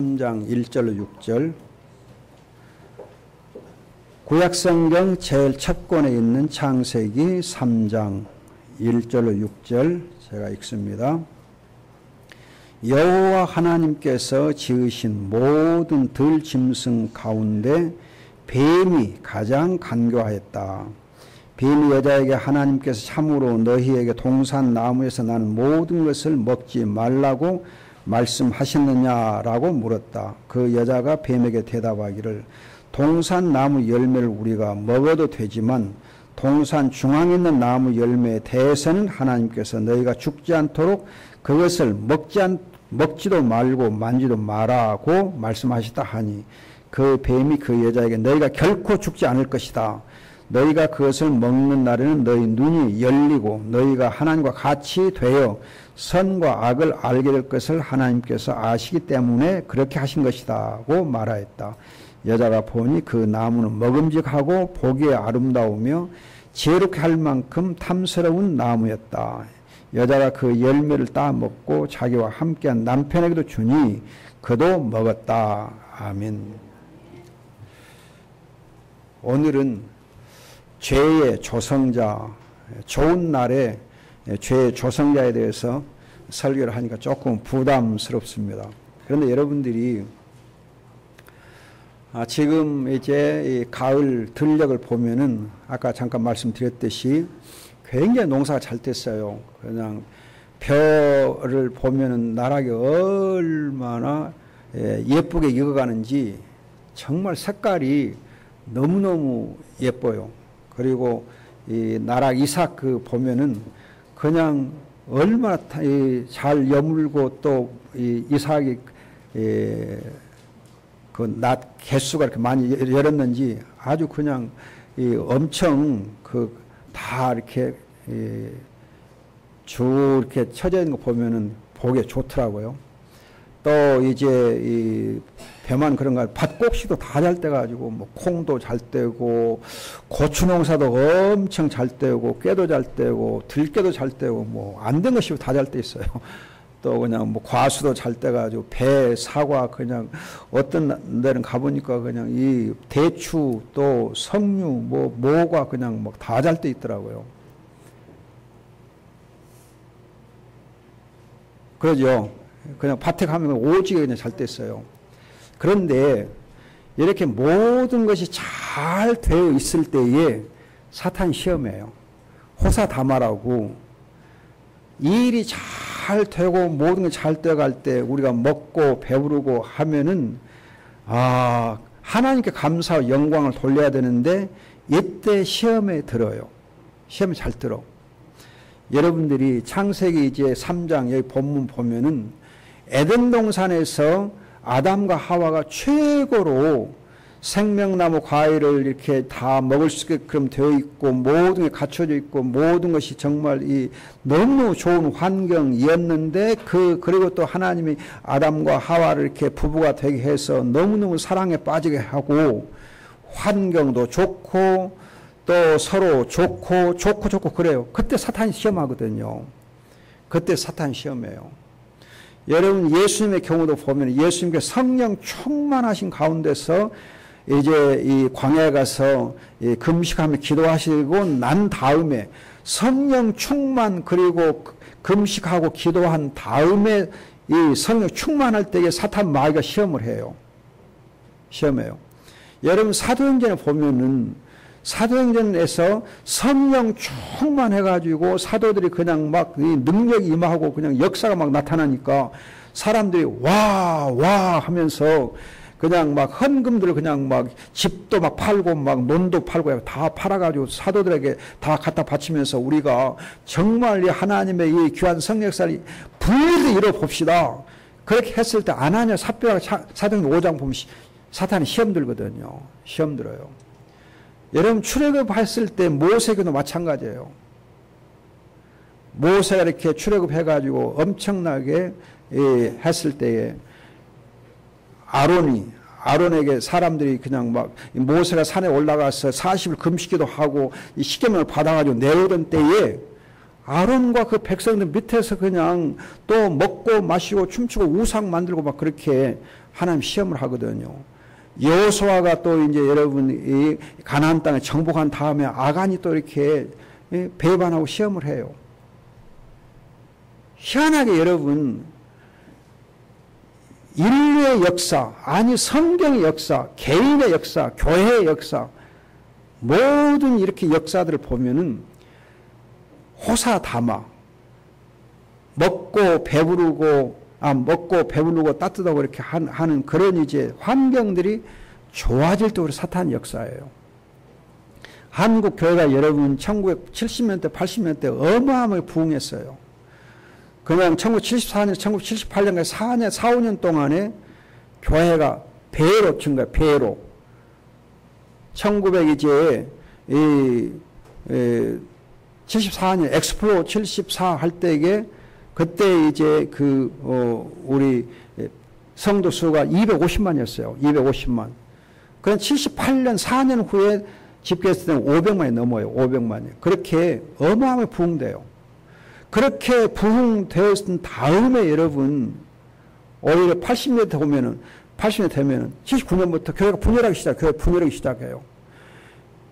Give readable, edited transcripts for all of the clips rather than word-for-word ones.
3장 1절로 6절. 구약성경 제일 첫 권에 있는 창세기 3장 1절로 6절 제가 읽습니다. 여호와 하나님께서 지으신 모든 들짐승 가운데 뱀이 가장 간교하였다. 뱀이 여자에게 하나님께서 참으로 너희에게 동산 나무에서 나는 모든 것을 먹지 말라고 말씀하셨느냐라고 물었다. 그 여자가 뱀에게 대답하기를 동산 나무 열매를 우리가 먹어도 되지만 동산 중앙에 있는 나무 열매에 대해서는 하나님께서 너희가 죽지 않도록 그것을 먹지도 말고 만지도 마라고 말씀하셨다 하니 그 뱀이 그 여자에게 너희가 결코 죽지 않을 것이다. 너희가 그것을 먹는 날에는 너희 눈이 열리고 너희가 하나님과 같이 되어 선과 악을 알게 될 것을 하나님께서 아시기 때문에 그렇게 하신 것이다고 말하였다. 여자가 보니 그 나무는 먹음직하고 보기에 아름다우며 지혜롭게 할 만큼 탐스러운 나무였다. 여자가 그 열매를 따먹고 자기와 함께한 남편에게도 주니 그도 먹었다. 아멘. 오늘은 죄의 조성자, 좋은 날에 죄의 조성자에 대해서 설교를 하니까 조금 부담스럽습니다. 그런데 여러분들이 지금 이제 이 가을 들녘을 보면은 아까 잠깐 말씀드렸듯이 굉장히 농사가 잘 됐어요. 그냥 벼를 보면은 나락이 얼마나 예쁘게 익어가는지 정말 색깔이 너무너무 예뻐요. 그리고 이 나락 이삭 그 보면은 그냥 얼마나 잘 여물고 또 이 이삭이 그 낫 개수가 이렇게 많이 열었는지 아주 그냥 엄청 그 다 이렇게 쭉 이렇게 쳐져 있는 거 보면은 보기에 좋더라고요. 또 이제 이 벼만 그런가 밭곡식도 다 잘 떼가지고 뭐 콩도 잘 떼고 고추 농사도 엄청 잘 떼고 깨도 잘 떼고 들깨도 잘 떼고 뭐 안 된 것이 다 잘 떼 있어요. 또 그냥 뭐 과수도 잘 떼가지고 배, 사과 그냥 어떤 데는 가보니까 그냥 이 대추 또 석류 뭐 모가 그냥 뭐 다 잘 떼 있더라고요. 그러죠. 그냥 밭에 가면 오지게 그냥 잘 뗐어요. 그런데 이렇게 모든 것이 잘 되어 있을 때에 사탄 시험해요. 호사다마라고 일이 잘 되고 모든 게 잘 되어갈 때 우리가 먹고 배부르고 하면은 하나님께 감사와 영광을 돌려야 되는데 이때 시험에 들어요. 시험에 잘 들어. 여러분들이 창세기 이제 3장 여기 본문 보면은 에덴 동산에서 아담과 하와가 최고로 생명나무 과일을 이렇게 다 먹을 수 있게끔 되어 있고 모든 게 갖춰져 있고 모든 것이 정말 이 너무 좋은 환경이었는데 그리고 또 하나님이 아담과 하와를 이렇게 부부가 되게 해서 너무너무 사랑에 빠지게 하고 환경도 좋고 또 서로 좋고 그래요. 그때 사탄이 시험하거든요. 그때 사탄이 시험해요. 여러분 예수님의 경우도 보면 예수님께서 성령 충만하신 가운데서 이제 이 광야에 가서 금식하며 기도하시고 난 다음에 성령 충만 그리고 금식하고 기도한 다음에 이 성령 충만할 때에 사탄 마귀가 시험을 해요. 시험해요. 여러분 사도행전에 보면은 사도행전에서 성령 충만해가지고 사도들이 그냥 막 능력이 임하고 그냥 역사가 막 나타나니까 사람들이 와 하면서 그냥 막 헌금들을 그냥 막 집도 막 팔고 막 논도 팔고 다 팔아가지고 사도들에게 다 갖다 바치면서 우리가 정말 이 하나님의 이 귀한 성역사를 분리를 이뤄봅시다. 그렇게 했을 때 아나니아 삽비라가 사도행전 5장 보면 사탄이 시험 들거든요. 시험 들어요. 여러분 출애굽했을 때 모세에게도 마찬가지예요. 모세가 이렇게 출애굽해가지고 엄청나게 했을 때에 아론에게 사람들이 그냥 막 모세가 산에 올라가서 40일 금식기도 하고 이 십계명을 받아가지고 내오던 때에 아론과 그 백성들 밑에서 그냥 또 먹고 마시고 춤추고 우상 만들고 막 그렇게 하나님 시험을 하거든요. 여호수아가 또 이제 여러분 이 가나안 땅에 정복한 다음에 아간이 또 이렇게 배반하고 시험을 해요. 희한하게 여러분 인류의 역사, 아니 성경의 역사, 개인의 역사, 교회의 역사, 모든 이렇게 역사들을 보면은 호사다마, 먹고 배부르고 따뜻하고 이렇게 하는 그런 이제 환경들이 좋아질 때 우리 사탄 역사예요. 한국 교회가 여러분 1970년대, 80년대 어마어마하게 부흥했어요. 그냥 1974년, 1978년까지 4년, 4, 5년 동안에 교회가 배로 증가해요. 배로. 74년 엑스플로 74 할 때에 그때 이제 우리 성도 수가 250만이었어요. 250만. 그건 78년 4년 후에 집계했을 때는 500만이 넘어요. 500만이. 그렇게 어마어마하게 부흥돼요. 그렇게 부흥되었은 다음에 여러분 오히려 80년대 보면은 80년 되면은 79년부터 교회가 분열하기 시작해요. 교회 분열하기 시작해요.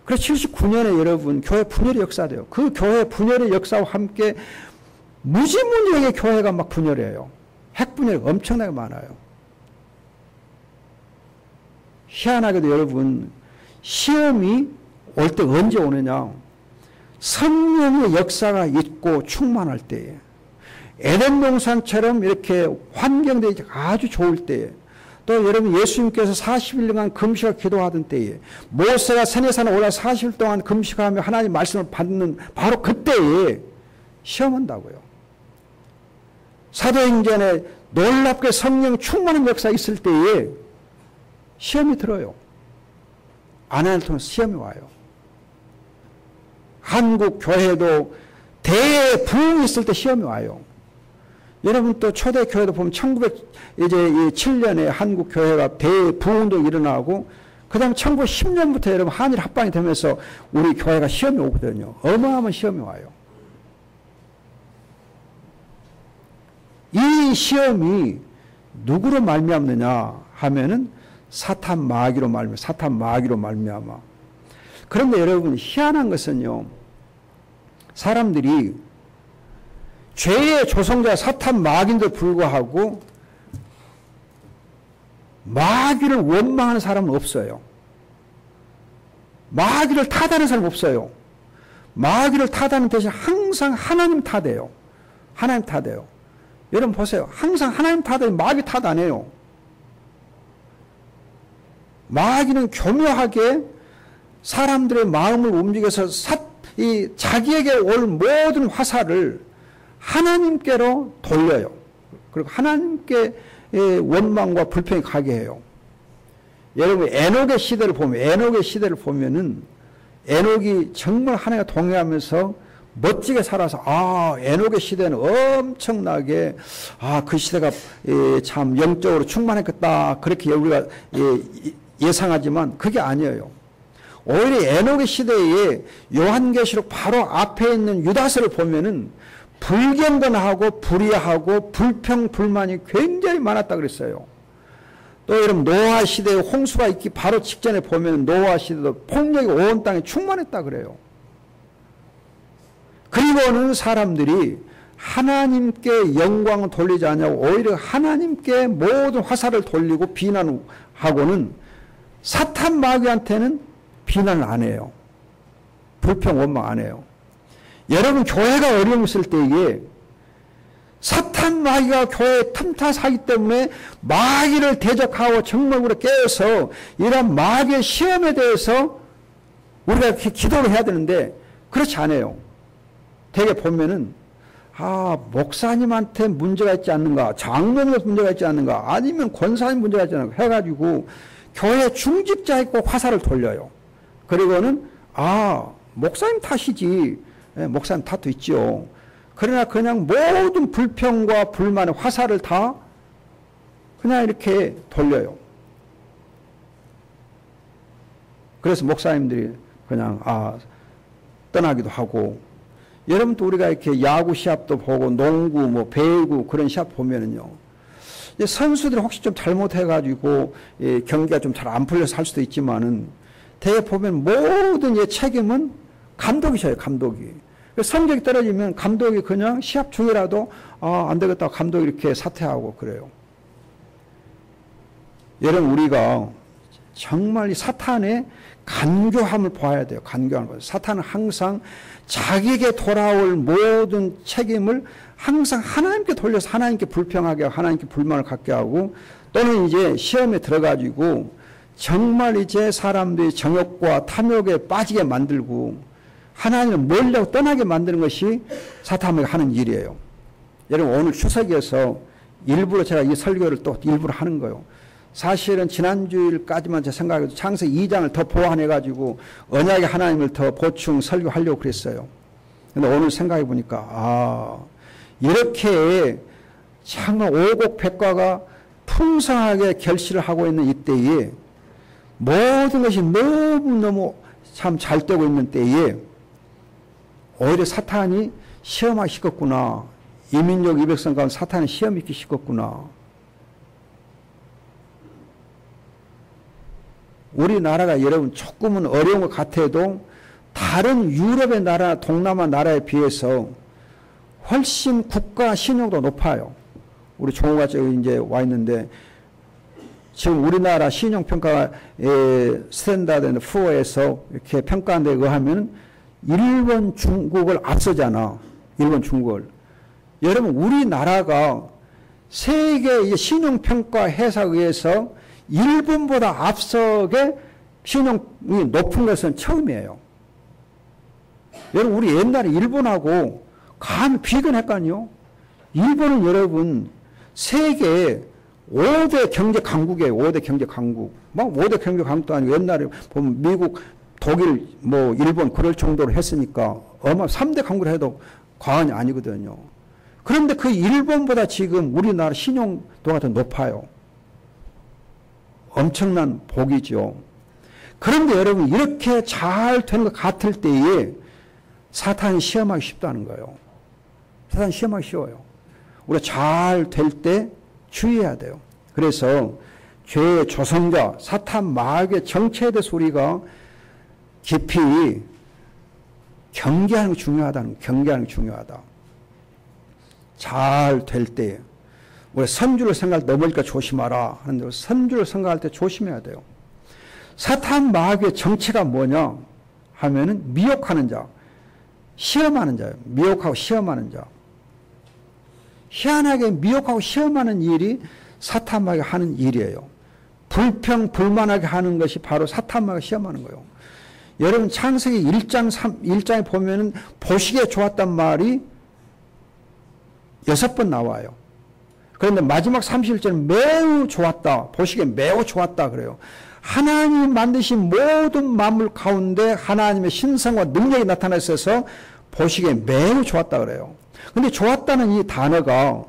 그래서 79년에 여러분 교회 분열의 역사돼요. 그 교회 분열의 역사와 함께 무지무지하게 교회가 막 분열해요. 핵분열이 엄청나게 많아요. 희한하게도 여러분 시험이 올 때 언제 오느냐? 성령의 역사가 있고 충만할 때에, 에덴 동산처럼 이렇게 환경들이 아주 좋을 때에, 또 여러분 예수님께서 40일간 금식하고 기도하던 때에, 모세가 시내산에 올라 40일 동안 금식하며 하나님 말씀을 받는 바로 그때에 시험한다고요. 사도행전에 놀랍게 성령 충만한 역사가 있을 때에 시험이 들어요. 아내를 통해서 시험이 와요. 한국 교회도 대부흥이 있을 때 시험이 와요. 여러분 또 초대 교회도 보면 1907년에 한국 교회가 대부흥도 일어나고 그 다음에 1910년부터 여러분 한일 합방이 되면서 우리 교회가 시험이 오거든요. 어마어마한 시험이 와요. 이 시험이 누구로 말미암느냐 하면은 사탄 마귀로 말미암아. 그런데 여러분 희한한 것은요, 사람들이 죄의 조성자 사탄 마귀인데 불구하고 마귀를 원망하는 사람은 없어요. 마귀를 탓하는 사람은 없어요. 마귀를 탓하는 대신 항상 하나님 탓해요. 하나님 탓해요. 여러분 보세요. 항상 하나님 탓해요. 마귀 탓 안 해요. 마귀는 교묘하게 사람들의 마음을 움직여서 자기에게 올 모든 화살을 하나님께로 돌려요. 그리고 하나님께 원망과 불평이 가게 해요. 여러분 에녹의 시대를 보면은 에녹이 정말 하나님과 동행하면서 멋지게 살아서 에녹의 시대는 엄청나게 그 시대가 참 영적으로 충만했겠다 그렇게 우리가 예상하지만 그게 아니에요. 오히려 에녹의 시대에 요한계시록 바로 앞에 있는 유다서를 보면은 불경건하고 불의하고 불평 불만이 굉장히 많았다 그랬어요. 또 여러분 노아 시대에 홍수가 있기 바로 직전에 보면 노아 시대도 폭력이 온 땅에 충만했다 그래요. 그리고는 사람들이 하나님께 영광을 돌리지 않냐고 오히려 하나님께 모든 화살을 돌리고 비난하고는 사탄 마귀한테는 비난을 안 해요. 불평 원망 안 해요. 여러분 교회가 어려움 있을 때에 사탄 마귀가 교회에 틈타하기 때문에 마귀를 대적하고 정말으로 깨어서 이런 마귀의 시험에 대해서 우리가 이렇게 기도를 해야 되는데 그렇지 않아요. 되게 보면은 목사님한테 문제가 있지 않는가, 장로님한테 문제가 있지 않는가, 아니면 권사님 문제가 있지 않는가 해가지고 교회 중직자 있고 화살을 돌려요. 그리고는 목사님 탓이지. 목사님 탓도 있죠. 그러나 그냥 모든 불평과 불만의 화살을 다 그냥 이렇게 돌려요. 그래서 목사님들이 그냥 떠나기도 하고 여러분도 우리가 이렇게 야구 시합도 보고 농구, 뭐 배구 그런 시합 보면은요. 선수들이 혹시 좀 잘못해가지고 경기가 좀 잘 안 풀려서 할 수도 있지만은 대회 보면 모든 책임은 감독이 져요, 감독이. 성적이 떨어지면 감독이 그냥 시합 중이라도 안 되겠다 감독이 이렇게 사퇴하고 그래요. 여러분 우리가 정말 이 사탄의 간교함을 봐야 돼요. 간교함을. 사탄은 항상 자기에게 돌아올 모든 책임을 항상 하나님께 돌려서 하나님께 불평하게 하고 하나님께 불만을 갖게 하고 또는 이제 시험에 들어가지고 정말 이제 사람들이 정욕과 탐욕에 빠지게 만들고 하나님을 멀리하고 떠나게 만드는 것이 사탄이 하는 일이에요. 여러분 오늘 추석에서 일부러 제가 이 설교를 또 일부러 하는 거예요. 사실은 지난주일까지만 제 생각해도 창세기 2장을 더 보완해가지고 언약의 하나님을 더 보충 설교하려고 그랬어요. 근데 오늘 생각해 보니까 이렇게 정말 오곡백과가 풍성하게 결실을 하고 있는 이때에 모든 것이 너무너무 참 잘 되고 있는 때에 오히려 사탄이 시험하기 쉽겠구나. 이민족 이백성 가운데 사탄이 시험 있기 쉽겠구나. 우리나라가 여러분 조금은 어려운 것 같아도 다른 유럽의 나라, 동남아 나라에 비해서 훨씬 국가 신용도 높아요. 우리 종호가 저기 이제 와 있는데 지금 우리나라 신용평가 스탠다드 앤 푸어에서 이렇게 평가한 데 의하면 일본, 중국을 앞서잖아. 일본, 중국을. 여러분 우리나라가 세계 신용평가 회사에 의해서 일본보다 앞서게 신용이 높은 것은 처음이에요. 여러분 우리 옛날에 일본하고 감 비교했거든요. 일본은 여러분 세계 5대 경제 강국이에요. 5대 경제 강국. 막 5대 경제 강국도 아니고 옛날에 보면 미국, 독일, 뭐 일본 그럴 정도로 했으니까 3대 강국을 해도 과언이 아니거든요. 그런데 그 일본보다 지금 우리나라 신용도가 더 높아요. 엄청난 복이죠. 그런데 여러분 이렇게 잘 되는 것 같을 때에 사탄이 시험하기 쉽다는 거예요. 사탄이 시험하기 쉬워요. 우리가 잘 될 때 주의해야 돼요. 그래서 죄의 조성자 사탄 마귀의 정체에 대해서 우리가 깊이 경계하는 게 중요하다는 경계하는 게 중요하다. 잘 될 때 우리 선주를 생각할 때 넘어질까 조심하라 하는데 선주를 생각할 때 조심해야 돼요. 사탄 마귀의 정체가 뭐냐 하면은 미혹하는 자, 시험하는 자예요. 미혹하고 시험하는 자. 희한하게 미혹하고 시험하는 일이 사탄 마귀가 하는 일이에요. 불평, 불만하게 하는 것이 바로 사탄 마귀가 시험하는 거예요. 여러분 창세기 1장에 보면은 보시기에 좋았단 말이 6번 나와요. 그런데 마지막 31절은 매우 좋았다. 보시기에 매우 좋았다 그래요. 하나님이 만드신 모든 만물 가운데 하나님의 신성과 능력이 나타나 있어서 보시기에 매우 좋았다 그래요. 근데 좋았다는 이 단어가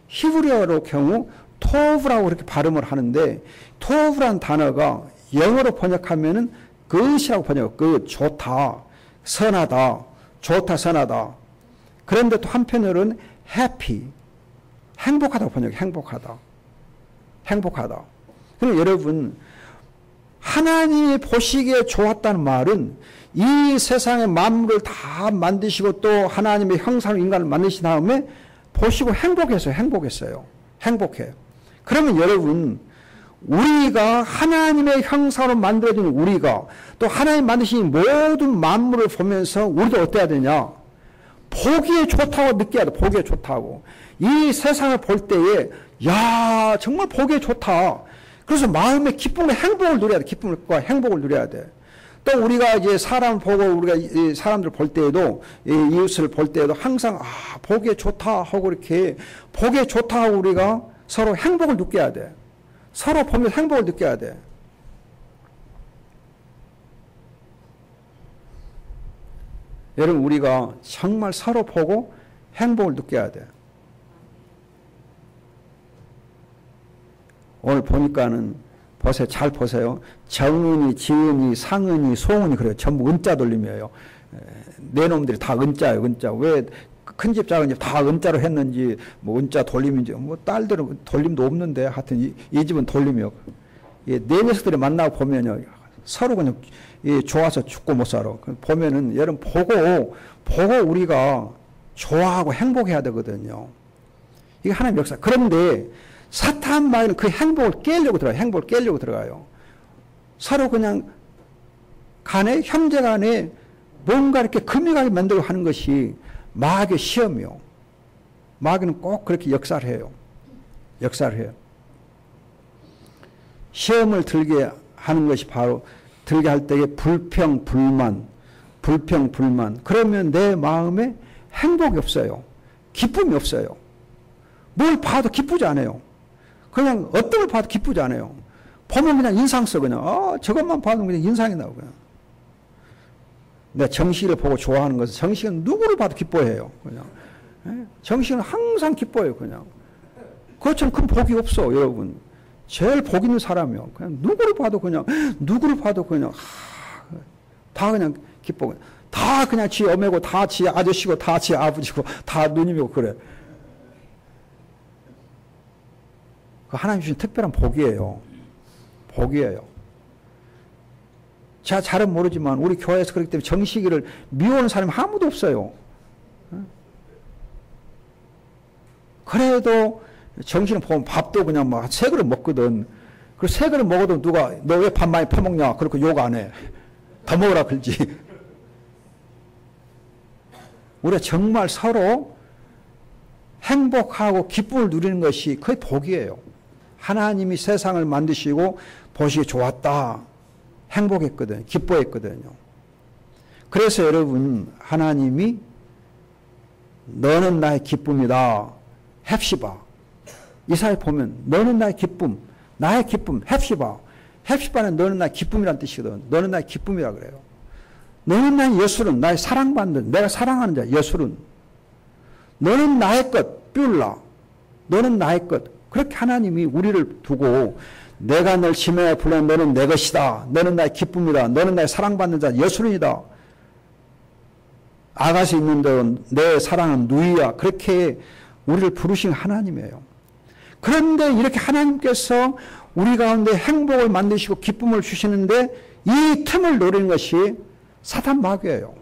히브리어로 경우 토브라고 그렇게 발음을 하는데 토브라는 단어가 영어로 번역하면은 good 이라고 번역해요. good, 좋다, 선하다, 좋다, 선하다. 그런데 또 한편으로는 happy, 행복하다고 번역해. 행복하다. 행복하다. 그럼 여러분 하나님이 보시기에 좋았다는 말은 이 세상의 만물을 다 만드시고 또 하나님의 형상으로 인간을 만드신 다음에 보시고 행복했어요. 행복했어요. 행복해. 그러면 여러분 우리가 하나님의 형상으로 만들어진 우리가 또 하나님 만드신 모든 만물을 보면서 우리도 어때야 되냐? 보기에 좋다고 느껴야 돼. 보기에 좋다고. 이 세상을 볼 때에 야 정말 보기에 좋다. 그래서 마음의 기쁨과 행복을 누려야 돼. 기쁨과 행복을 누려야 돼. 또 우리가 이제 사람 보고 우리가 이 사람들 볼 때에도 이웃을 볼 때에도 항상 보기에 좋다 하고 이렇게 보기에 좋다 하고 우리가 서로 행복을 느껴야 돼. 서로 보면서 행복을 느껴야 돼. 여러분 우리가 정말 서로 보고 행복을 느껴야 돼. 오늘 보니까는 보세요. 잘 보세요. 정은이, 지은이, 상은이, 송은이 그래요. 전부 은자 돌림이에요. 내 놈들이 다 은자예요, 은자. 왜 큰 집 작은 집 다 은자로 했는지, 뭐 은자 돌림인지, 뭐 딸들은 돌림도 없는데, 하여튼 이 집은 돌림이요. 네 녀석들이 만나고 보면요, 서로 그냥 좋아서 죽고 못 살아. 보면은 여러분 보고 우리가 좋아하고 행복해야 되거든요. 이게 하나님 역사. 그런데 사탄 마귀는 그 행복을 깨려고 들어가요. 행복을 깨려고 들어가요. 서로 그냥 간에 형제 간에 뭔가 이렇게 금이가게 만들고 하는 것이 마귀의 시험이요. 마귀는 꼭 그렇게 역사를 해요. 역사를 해요. 시험을 들게 하는 것이 바로 들게 할 때에 불평, 불만. 그러면 내 마음에 행복이 없어요. 기쁨이 없어요. 뭘 봐도 기쁘지 않아요. 그냥 어떤 걸 봐도 기쁘지 않아요. 보면 그냥 인상 써 그냥. 저것만 봐도 그냥 인상이 나고 그냥. 내 정식을 보고 좋아하는 것은 정식은 누구를 봐도 기뻐해요. 그냥. 정식은 항상 기뻐해요. 그냥. 그것처럼 큰 복이 없어, 여러분. 제일 복 있는 사람이요. 그냥 누구를 봐도 그냥 다 그냥 기뻐. 다 그냥 지 어매고, 다 지 아저씨고, 다 지 아버지고, 다 누님이고 그래. 그 하나님 주신 특별한 복이에요. 복이에요. 제가 잘은 모르지만 우리 교회에서 그렇기 때문에 정식이를 미워하는 사람이 아무도 없어요. 그래도 정신을 보면 밥도 그냥 막 세 그릇 먹거든. 그 세 그릇 먹어도 누가 너 왜 밥 많이 퍼먹냐? 그렇게 욕 안 해. 더 먹으라 그러지. 우리가 정말 서로 행복하고 기쁨을 누리는 것이 그게 복이에요. 하나님이 세상을 만드시고 보시기 좋았다. 행복했거든요. 기뻐했거든요. 그래서 여러분 하나님이 너는 나의 기쁨이다. 헵시바. 이사야 보면 너는 나의 기쁨, 나의 기쁨, 헵시바. 헵시바는 너는 나의 기쁨이란 뜻이거든. 너는 나의 기쁨이라 그래요. 너는 나의 예술은 나의 사랑받는 내가 사랑하는 자 예술은 너는 나의 것 뷸라. 너는 나의 것. 그렇게 하나님이 우리를 두고 내가 널 지명하여 불러 너는 내 것이다. 너는 나의 기쁨이다. 너는 나의 사랑받는 자 예술이다. 아가시 있는 대로 내 사랑은 누이야. 그렇게 우리를 부르신 하나님이에요. 그런데 이렇게 하나님께서 우리 가운데 행복을 만드시고 기쁨을 주시는데 이 틈을 노리는 것이 사탄 마귀예요.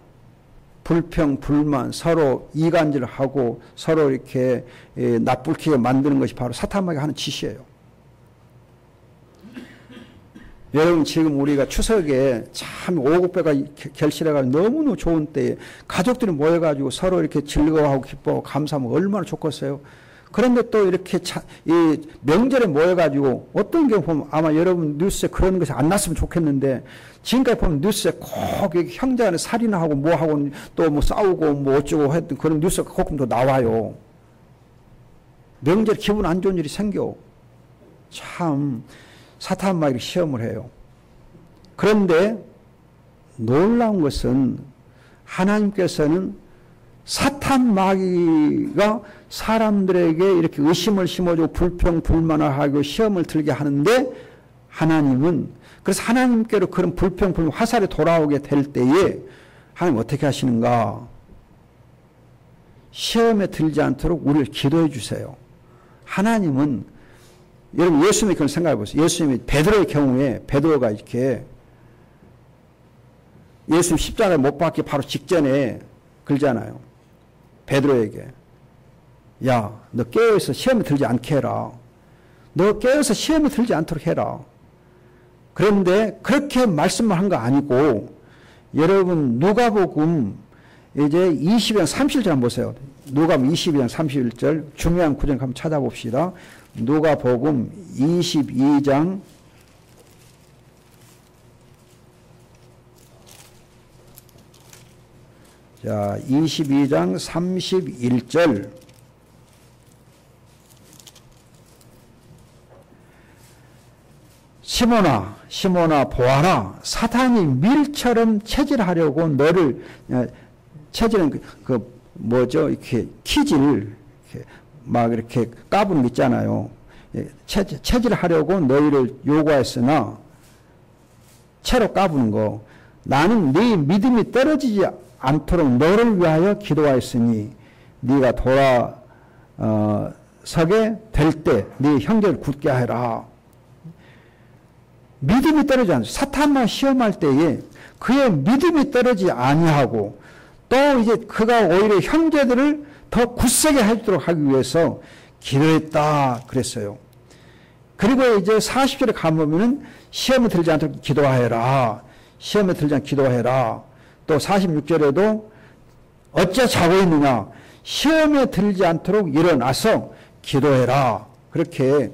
불평, 불만, 서로 이간질을 하고 서로 이렇게 나쁘게 만드는 것이 바로 사탄 마귀가 하는 짓이에요. 여러분 지금 우리가 추석에 참 오곡배가 결실해가지고 너무너무 좋은 때에 가족들이 모여가지고 서로 이렇게 즐거워하고 기뻐하고 감사하면 얼마나 좋겠어요. 그런데 또 이렇게 이 명절에 모여가지고 어떤 경우 보면 아마 여러분 뉴스에 그런 것이 안 났으면 좋겠는데 지금까지 보면 뉴스에 꼭 형제 간에 살인하고 뭐하고 또 뭐 싸우고 뭐 어쩌고 했던 그런 뉴스가 가끔도 나와요. 명절에 기분 안 좋은 일이 생겨. 참 사탄 마귀를 시험을 해요. 그런데 놀라운 것은 하나님께서는 사탄 마귀가 사람들에게 이렇게 의심을 심어주고 불평 불만을 하고 시험을 들게 하는데 하나님은 그래서 하나님께로 그런 불평 불만 화살이 돌아오게 될 때에 하나님 어떻게 하시는가? 시험에 들지 않도록 우리를 기도해 주세요. 하나님은 여러분 예수님의 그런 생각해 보세요. 예수님이 베드로의 경우에 베드로가 이렇게 예수님 십자가에 못 박기 바로 직전에 그러잖아요. 베드로에게 야, 너 깨어서 시험에 들지 않게 해라. 너 깨어서 시험에 들지 않도록 해라. 그런데 그렇게 말씀을 한 거 아니고 여러분 누가복음 이제 20장 31절 한번 보세요. 누가복음 22장 31절 중요한 구절 한번 찾아봅시다. 누가복음 22장 자 22장 31절 시몬아 보아라 사탄이 밀처럼 체질하려고 너를 체질은 그 뭐죠 이렇게 키질 이렇게 막 이렇게 까부는 거 있잖아요. 체질하려고 너희를 요구했으나 채로 까부는 거 나는 네 믿음이 떨어지지 않도록 너를 위하여 기도하였으니 네가 돌아서게 될 때 네 형제를 굳게 하라. 믿음이 떨어지지 않죠. 사탄만 시험할 때에 그의 믿음이 떨어지지 아니하고 또 이제 그가 오히려 형제들을 더 굳세게 해주도록 하기 위해서 기도했다 그랬어요. 그리고 이제 40절에 가보면은 시험에 들지 않도록 기도하여라. 시험에 들지 않도록 기도해라. 또 46절에도 어찌 자고 있느냐. 시험에 들지 않도록 일어나서 기도해라. 그렇게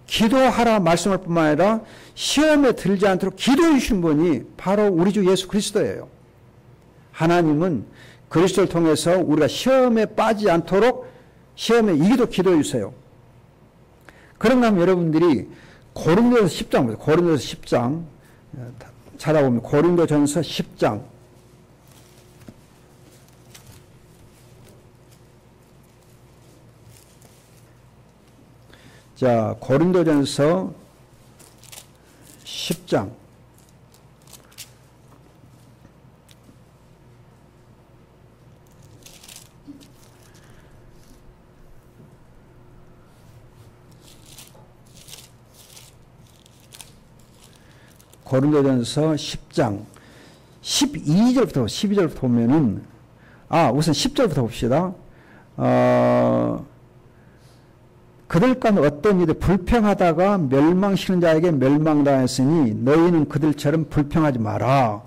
기도하라 말씀할 뿐만 아니라 시험에 들지 않도록 기도해 주신 분이 바로 우리 주 예수 그리스도예요. 하나님은 그리스도를 통해서 우리가 시험에 빠지지 않도록 시험에 이기도록 기도해 주세요. 그런가 하면 여러분들이 고린도전서 10장, 고린도전서 10장 찾아보면 고린도전서 10장 자, 고린도전서 10장 고린도전서 10장 12절부터 12절부터 보면은 우선 10절부터 봅시다. 그들 가운데 어떤 이들 불평하다가 멸망시키는 자에게 멸망당했으니 너희는 그들처럼 불평하지 마라.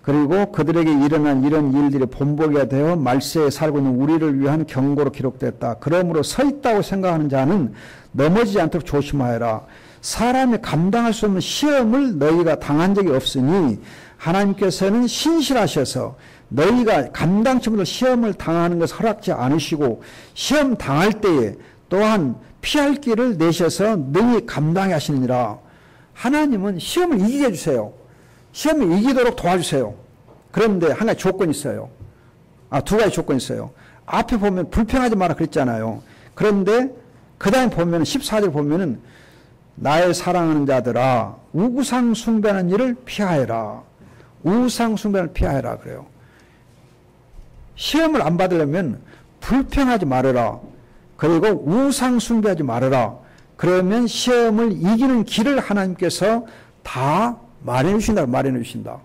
그리고 그들에게 일어난 이런 일들이 본보기가 되어 말세에 살고 있는 우리를 위한 경고로 기록됐다. 그러므로 서 있다고 생각하는 자는 넘어지지 않도록 조심하여라. 사람이 감당할 수 없는 시험을 너희가 당한 적이 없으니 하나님께서는 신실하셔서 너희가 감당치 못할 시험을 당하는 것을 허락지 않으시고 시험 당할 때에 또한 피할 길을 내셔서 능히 감당해 하시느니라. 하나님은 시험을 이기게 해주세요. 시험을 이기도록 도와주세요. 그런데 한 가지 조건이 있어요. 두 가지 조건이 있어요. 앞에 보면 불평하지 마라 그랬잖아요. 그런데 그 다음에 보면 14절 보면은 나의 사랑하는 자들아 우상 숭배하는 일을 피하여라. 우상 숭배를 피하여라 그래요. 시험을 안 받으려면 불평하지 말아라. 그리고 우상 숭배하지 말아라. 그러면 시험을 이기는 길을 하나님께서 다 마련해 주신다. 마련해 주신다.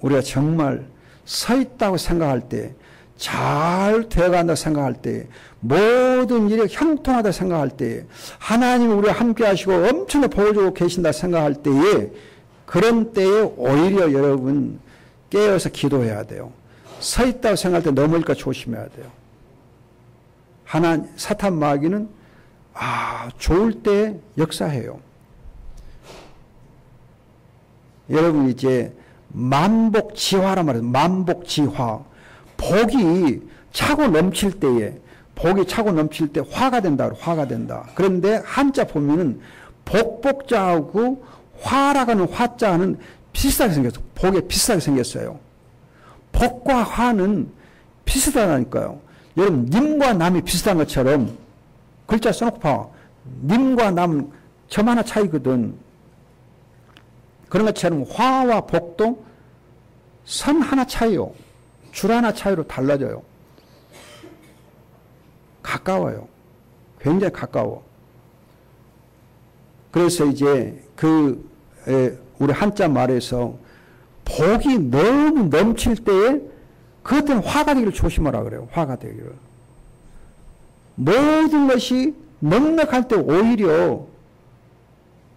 우리가 정말 서 있다고 생각할 때, 잘 되어간다고 생각할 때, 모든 일이 형통하다고 생각할 때, 하나님이 우리와 함께 하시고 엄청나게 복을 주고 계신다 생각할 때에, 그런 때에 오히려 여러분 깨어서 기도해야 돼요. 서 있다고 생각할 때 넘어질까 조심해야 돼요. 사탄 마귀는 좋을 때 역사해요. 여러분 이제 만복지화란 말이에요. 만복지화. 복이 차고 넘칠 때에, 복이 차고 넘칠 때 화가 된다. 화가 된다. 그런데 한자 보면은 복복자하고 화라가는 화자는 비슷하게 생겼어요. 복에 비슷하게 생겼어요. 복과 화는 비슷하다니까요. 여러분 님과 남이 비슷한 것처럼 글자 써놓고 봐. 님과 남은 점 하나 차이거든. 그런 것처럼 화와 복도 선 하나 차이요. 줄 하나 차이로 달라져요. 가까워요. 굉장히 가까워. 그래서 이제 우리 한자 말에서 복이 너무 넘칠 때에 그것 때문에 화가 되기를 조심하라 그래요. 화가 되기를. 모든 것이 넉넉할 때 오히려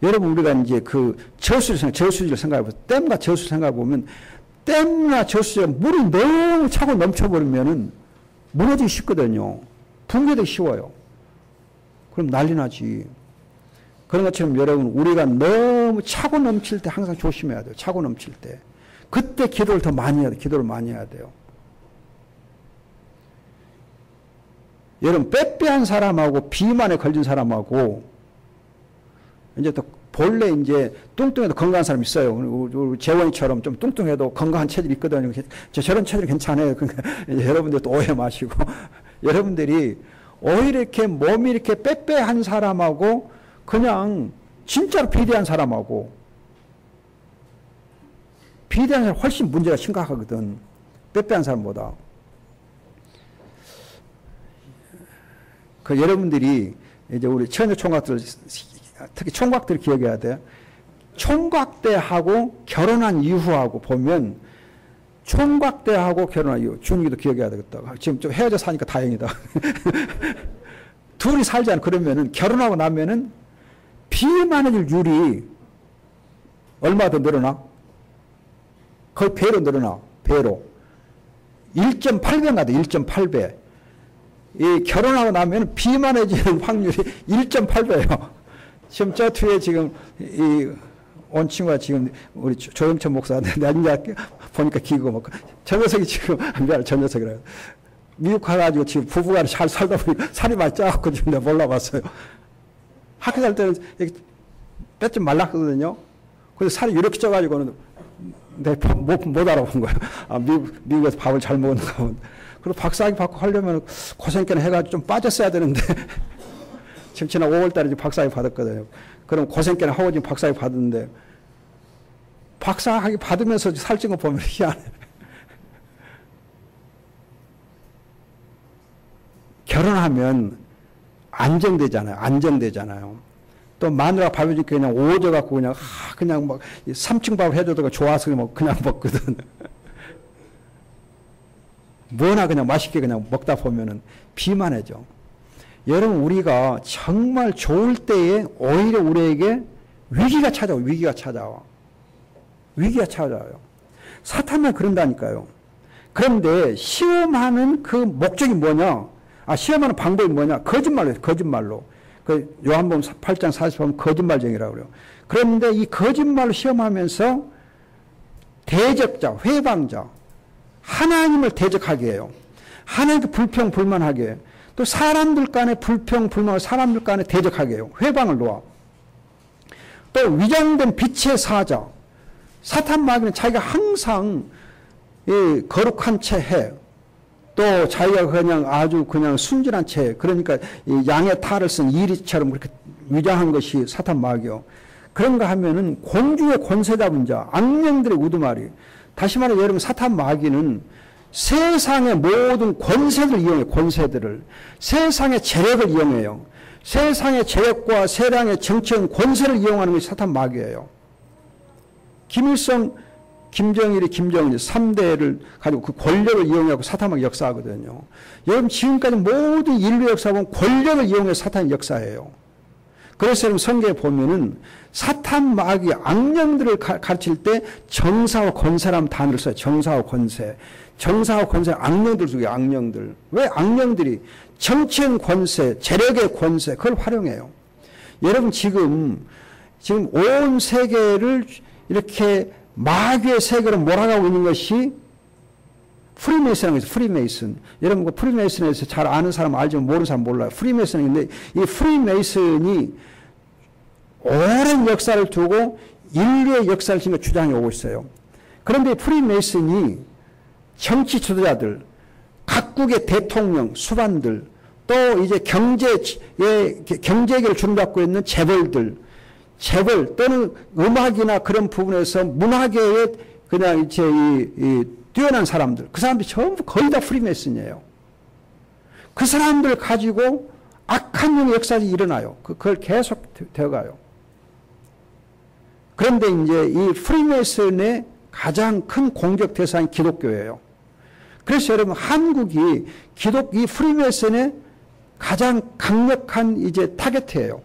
여러분 우리가 이제 저수지를 생각해보면 댐과 저수지를 생각해보면 댐이나 저수지에 물이 너무 차고 넘쳐버리면은 무너지기 쉽거든요. 붕괴되기 쉬워요. 그럼 난리 나지. 그런 것처럼 여러분 우리가 너무 차고 넘칠 때 항상 조심해야 돼요. 차고 넘칠 때. 그때 기도를 더 많이 해야 돼요. 기도를 많이 해야 돼요. 여러분 빼빼한 사람하고 비만에 걸린 사람하고 이제 또 본래 이제 뚱뚱해도 건강한 사람 있어요. 우리 재원이처럼 좀 뚱뚱해도 건강한 체질이 있거든요. 저런 체질이 괜찮아요. 그러니까 여러분들 또 오해 마시고 여러분들이 오히려 이렇게 몸이 이렇게 빼빼한 사람하고 그냥 진짜로 비대한 사람하고 비대한 사람 훨씬 문제가 심각하거든. 빼빼한 사람보다. 그 여러분들이 이제 우리 처녀 총각들, 특히 총각들 기억해야 돼. 총각 때하고 결혼한 이후하고 보면 총각 때하고 결혼한 이후, 준이도 기억해야 되겠다. 지금 좀 헤어져 사니까 다행이다. 둘이 살지 않아. 그러면은 결혼하고 나면은 비만해질 율이 얼마 더 늘어나? 거의 배로 늘어나. 배로. 1.8배 나도 1.8배. 이 결혼하고 나면 비만해지는 확률이 1.8배예요. 지금 저 뒤에 지금 이 온 친구가 지금 우리 조영천 목사인데 내가 보니까 기고 뭐 저 녀석이 지금 미안 저 녀석이라 미국 가가지고 지금 부부가 잘 살다 보니 살이 많이 쪄갖고 지금 내가 몰라봤어요. 학교 살 때는 뼈 좀 말랐거든요. 그래서 살이 이렇게 쪄가지고는 내가 못 알아본 거예요. 아, 미국에서 밥을 잘 먹었는가 보다. 그리고 박사학위 받고 하려면 고생께나 해가지고 좀 빠졌어야 되는데 지금 지난 5월달에 박사학위 받았거든요. 그럼 고생께나 하고 지금 박사학위 받았는데 박사학위 받으면서 살찐 거 보면 희한해. 결혼하면 안정되잖아요. 안정되잖아요. 또 마누라 밥을 주니까 그냥 오져갖고 그냥 막 3층 밥을 해줘도 좋아서 그냥 먹거든. 뭐나 그냥 맛있게 그냥 먹다 보면은 비만해져. 여러분, 우리가 정말 좋을 때에 오히려 우리에게 위기가 찾아와. 위기가 찾아와. 위기가 찾아와요. 사탄만 그런다니까요. 그런데 시험하는 그 목적이 뭐냐? 시험하는 방법이 뭐냐? 거짓말로 해요. 거짓말로. 그 요한복음 8장 40번 거짓말쟁이라고 그래요. 그런데 이 거짓말로 시험하면서 대적자, 회방자, 하나님을 대적하게 해요. 하나님께 불평, 불만하게 해요. 또 사람들 간에 불평, 불만을 사람들 간에 대적하게 해요. 회방을 놓아. 또 위장된 빛의 사자. 사탄 마귀는 자기가 항상 거룩한 채 해. 또 자기가 그냥 아주 그냥 순진한 채, 그러니까 양의 탈을 쓴 이리처럼 그렇게 위장한 것이 사탄 마귀요. 그런가 하면은 공중의 권세 잡은 자, 악령들의 우두마리. 다시 말해 여러분, 사탄 마귀는 세상의 모든 권세들을 이용해요. 권세들을. 세상의 재력을 이용해요. 세상의 재력과 세상의 정치적 권세를 이용하는 것이 사탄 마귀예요. 김일성, 김정일이, 김정은이 3대를 가지고 그 권력을 이용하고 사탄 마귀 역사하거든요. 여러분, 지금까지 모든 인류 역사 보면 권력을 이용해서 사탄이 역사해요. 그래서 여러분, 성경에 보면은 사탄 마귀 악령들을 가르칠 때 정사와 권세라는 단어를 써요. 정사와 권세. 정사와 권세, 악령들 속에 악령들. 왜 악령들이 정치적 권세, 재력의 권세, 그걸 활용해요. 여러분, 지금 온 세계를 이렇게 마귀의 세계로 몰아가고 있는 것이 프리메이슨이라고 해서 프리메이슨. 여러분, 그 프리메이슨에서 잘 아는 사람 알지만 모르는 사람 몰라요. 프리메이슨인데 이 프리메이슨이 오랜 역사를 두고 인류의 역사를 지금 주장해 오고 있어요. 그런데 프리메이슨이 정치 지도자들, 각국의 대통령, 수반들, 또 이제 경제계를 주름잡고 있는 재벌들, 재벌 또는 음악이나 그런 부분에서 문화계에 그냥 이제 뛰어난 사람들, 그 사람들이 전부 거의 다 프리메이슨이에요. 그 사람들 가지고 악한 영의 역사가 일어나요. 그걸 계속 되어가요. 그런데 이제 이 프리메이슨의 가장 큰 공격 대상이 기독교예요. 그래서 여러분, 한국이 이 프리메이슨의 가장 강력한 이제 타겟이에요.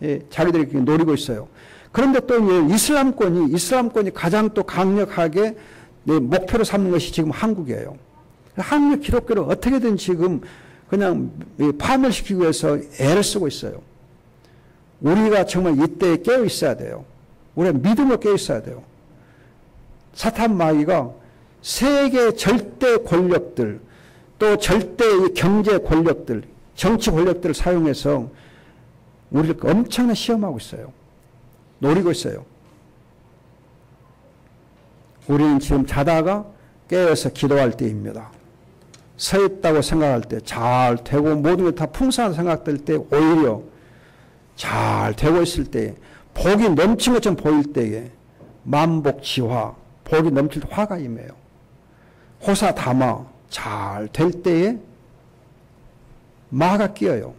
예, 자기들이 노리고 있어요. 그런데 또 이슬람권이 가장 또 강력하게 목표로 삼는 것이 지금 한국이에요. 한국 기독교를 어떻게든 지금 그냥 파멸시키기 위해서 애를 쓰고 있어요. 우리가 정말 이때에 깨어 있어야 돼요. 우리가 믿음으로 깨어 있어야 돼요. 사탄 마귀가 세계 절대 권력들, 또 절대 경제 권력들, 정치 권력들을 사용해서 우리를 엄청나게 시험하고 있어요. 노리고 있어요. 우리는 지금 자다가 깨어서 기도할 때입니다. 서 있다고 생각할 때, 잘 되고 모든 게 다 풍성하다 생각될 때, 오히려 잘 되고 있을 때, 복이 넘친 것처럼 보일 때에 만복지화, 복이 넘칠 때 화가 임해요. 호사다마 잘 될 때에 마가 끼어요.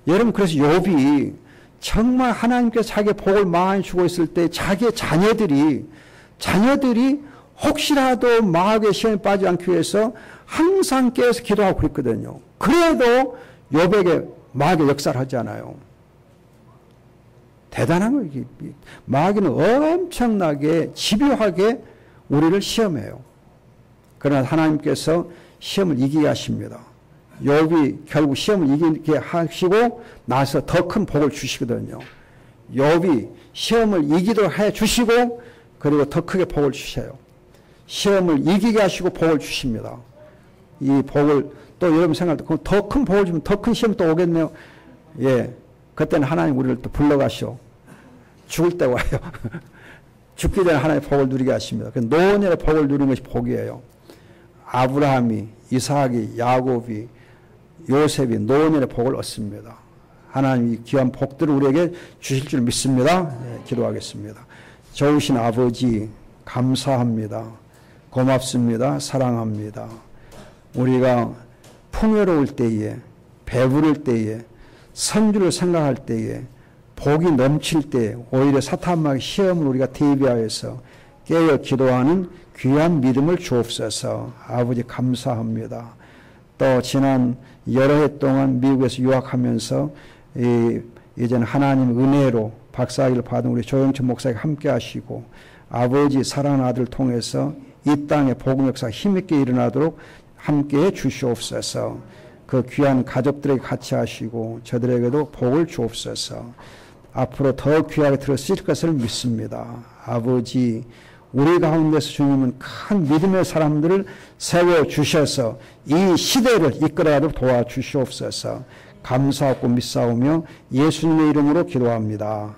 여러분 그래서 욥이 정말 하나님께서 자기의 복을 많이 주고 있을 때 자기의 자녀들이 혹시라도 마귀의 시험에 빠지지 않기 위해서 항상 깨어서 기도하고 그랬거든요. 그래도 욥에게 마귀의 역사를 하지 않아요. 대단한 거예요. 마귀는 엄청나게 집요하게 우리를 시험해요. 그러나 하나님께서 시험을 이기게 하십니다. 욥이 결국 시험을 이기게 하시고 나서 더 큰 복을 주시거든요. 욥이 시험을 이기도록 해 주시고 그리고 더 크게 복을 주셔요. 시험을 이기게 하시고 복을 주십니다. 이 복을 또 여러분 생각할 때 더 큰 복을 주면 더 큰 시험 또 오겠네요. 예, 그때는 하나님 우리를 또 불러가시오. 죽을 때 와요. 죽기 전에 하나님의 복을 누리게 하십니다. 노년의 복을 누리는 것이 복이에요. 아브라함이, 이삭이, 야곱이, 요셉이 노년의 복을 얻습니다. 하나님이 귀한 복들을 우리에게 주실 줄 믿습니다. 예, 기도하겠습니다. 좋으신 아버지 감사합니다. 고맙습니다. 사랑합니다. 우리가 풍요로울 때에, 배부를 때에, 선주를 생각할 때에, 복이 넘칠 때 오히려 사탄마귀 시험을 우리가 대비하여서 깨어 기도하는 귀한 믿음을 주옵소서. 아버지 감사합니다. 또 지난 여러 해 동안 미국에서 유학하면서 이제는 하나님 은혜로 박사학위를 받은 우리 조영천 목사에게 함께 하시고 아버지 사랑하는 아들을 통해서 이 땅에 복음 역사가 힘있게 일어나도록 함께해 주시옵소서. 그 귀한 가족들에게 같이 하시고 저들에게도 복을 주옵소서. 앞으로 더 귀하게 들어쓰실 것을 믿습니다. 아버지 우리 가운데서 주님은 큰 믿음의 사람들을 세워주셔서 이 시대를 이끌어가도록 도와주시옵소서. 감사하고 믿사오며 예수님의 이름으로 기도합니다.